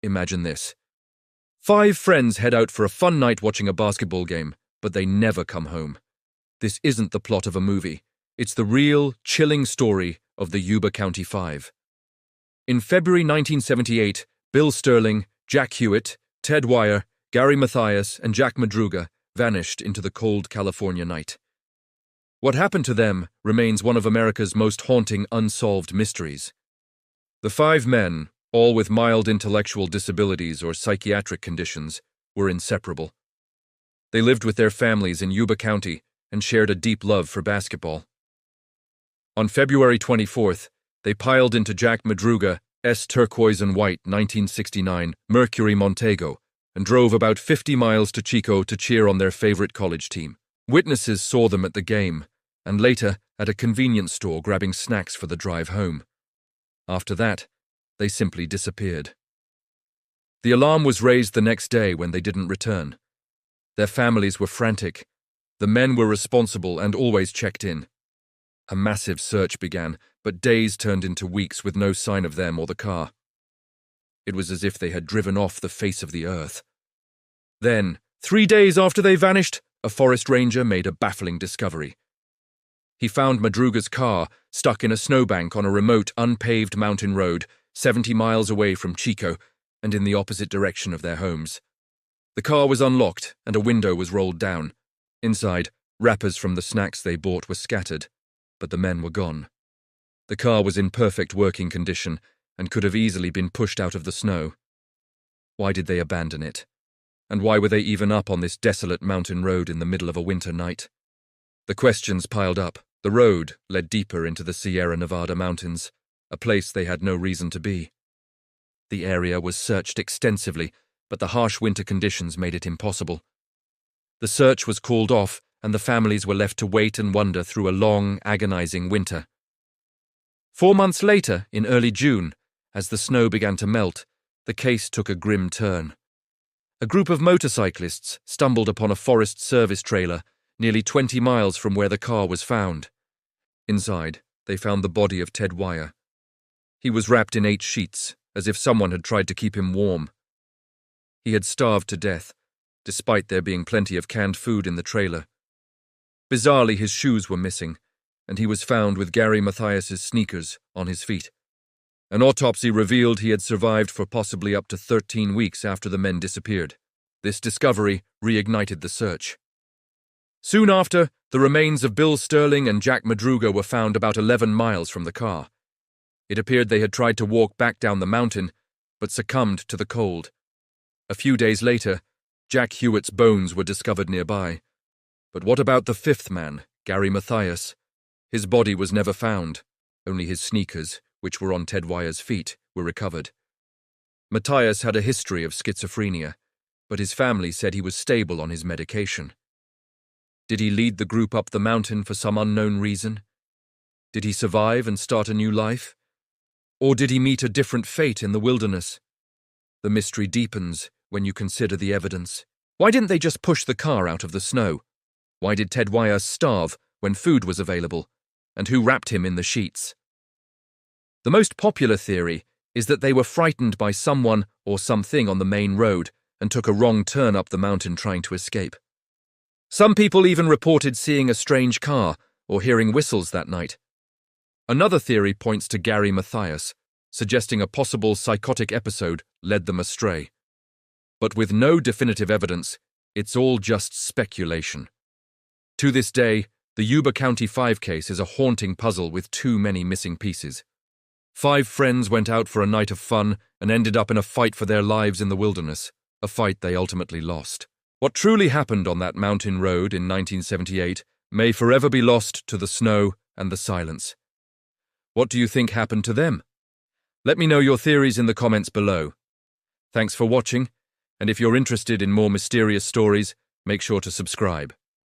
Imagine this. 5 friends head out for a fun night watching a basketball game, but they never come home. This isn't the plot of a movie. It's the real, chilling story of the Yuba County Five. In February 1978, Bill Sterling, Jack Huett, Ted Weiher, Gary Mathias, and Jack Madruga vanished into the cold California night. What happened to them remains one of America's most haunting unsolved mysteries. The 5 men, all with mild intellectual disabilities or psychiatric conditions, were inseparable. They lived with their families in Yuba County and shared a deep love for basketball. On February 24th, they piled into Jack Madruga's turquoise and white 1969 Mercury Montego and drove about 50 miles to Chico to cheer on their favorite college team. Witnesses saw them at the game and later at a convenience store grabbing snacks for the drive home. After that, they simply disappeared. The alarm was raised the next day when they didn't return. Their families were frantic. The men were responsible and always checked in. A massive search began, but days turned into weeks with no sign of them or the car. It was as if they had driven off the face of the earth. Then, 3 days after they vanished, a forest ranger made a baffling discovery. He found Madruga's car stuck in a snowbank on a remote, unpaved mountain road 70 miles away from Chico and in the opposite direction of their homes. The car was unlocked and a window was rolled down. Inside, wrappers from the snacks they bought were scattered, but the men were gone. The car was in perfect working condition and could have easily been pushed out of the snow. Why did they abandon it? And why were they even up on this desolate mountain road in the middle of a winter night? The questions piled up. The road led deeper into the Sierra Nevada mountains, a place they had no reason to be. The area was searched extensively, but the harsh winter conditions made it impossible. The search was called off, and the families were left to wait and wonder through a long, agonizing winter. 4 months later, in early June, as the snow began to melt, the case took a grim turn. A group of motorcyclists stumbled upon a Forest Service trailer nearly 20 miles from where the car was found. Inside, they found the body of Ted Weiher. He was wrapped in 8 sheets, as if someone had tried to keep him warm. He had starved to death, despite there being plenty of canned food in the trailer. Bizarrely, his shoes were missing, and he was found with Gary Mathias's sneakers on his feet. An autopsy revealed he had survived for possibly up to 13 weeks after the men disappeared. This discovery reignited the search. Soon after, the remains of Bill Sterling and Jack Madruga were found about 11 miles from the car. It appeared they had tried to walk back down the mountain, but succumbed to the cold. A few days later, Jack Huett's bones were discovered nearby. But what about the 5th man, Gary Mathias? His body was never found. Only his sneakers, which were on Ted Weiher's feet, were recovered. Mathias had a history of schizophrenia, but his family said he was stable on his medication. Did he lead the group up the mountain for some unknown reason? Did he survive and start a new life? Or did he meet a different fate in the wilderness? The mystery deepens when you consider the evidence. Why didn't they just push the car out of the snow? Why did Ted Weiher starve when food was available? And who wrapped him in the sheets? The most popular theory is that they were frightened by someone or something on the main road and took a wrong turn up the mountain trying to escape. Some people even reported seeing a strange car or hearing whistles that night. Another theory points to Gary Mathias, suggesting a possible psychotic episode led them astray. But with no definitive evidence, it's all just speculation. To this day, the Yuba County 5 case is a haunting puzzle with too many missing pieces. 5 friends went out for a night of fun and ended up in a fight for their lives in the wilderness, a fight they ultimately lost. What truly happened on that mountain road in 1978 may forever be lost to the snow and the silence. What do you think happened to them? Let me know your theories in the comments below. Thanks for watching, and if you're interested in more mysterious stories, make sure to subscribe.